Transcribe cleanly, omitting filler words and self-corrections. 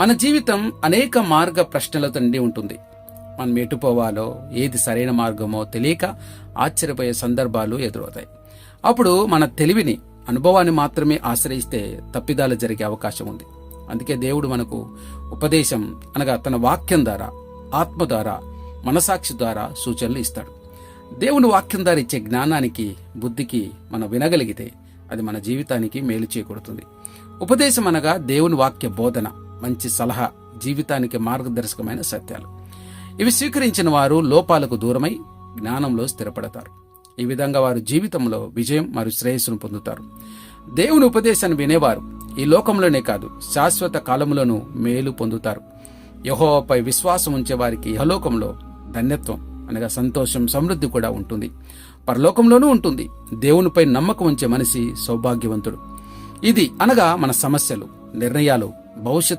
మన జీవితం అనేక మార్గ ప్రశ్నలతో నిండి ఉంటుంది. మనం ఎటు పోవాలో, ఏది సరైన మార్గమో తెలియక ఆశ్చర్యపోయే సందర్భాలు ఎదురవుతాయి. అప్పుడు మన తెలివిని, అనుభవాన్ని మాత్రమే ఆశ్రయిస్తే తప్పిదాలు జరిగే అవకాశం ఉంది. అందుకే దేవుడు మనకు ఉపదేశం అనగా తన వాక్యం ద్వారా, ఆత్మ ద్వారా, మనసాక్షి ద్వారా సూచనలు ఇస్తాడు. దేవుని వాక్యం ద్వారా ఇచ్చే జ్ఞానానికి, బుద్ధికి మనం వినగలిగితే అది మన జీవితానికి మేలు చేకూరుతుంది. ఉపదేశం అనగా దేవుని వాక్య బోధన, మంచి సలహా, జీవితానికి మార్గదర్శకమైన సత్యాలు. ఇవి స్వీకరించిన వారు లోపాలకు దూరమై జ్ఞానంలో స్థిరపడతారు. ఈ విధంగా వారు జీవితంలో విజయం మరియు శ్రేయస్సును పొందుతారు. దేవుని ఉపదేశాన్ని వినేవారు ఈ లోకంలోనే కాదు, శాశ్వత కాలంలోనూ మేలు పొందుతారు. యెహోవాపై విశ్వాసం ఉంచే వారికి ఇహలోకంలో ధన్యత్వం అనగా సంతోషం, సమృద్ధి కూడా ఉంటుంది. పరలోకంలోనూ ఉంటుంది. దేవునిపై నమ్మకం ఉంచే మనిషి సౌభాగ్యవంతుడు. ఇది అనగా మన సమస్యలు, నిర్ణయాలు, భవిష్యత్తు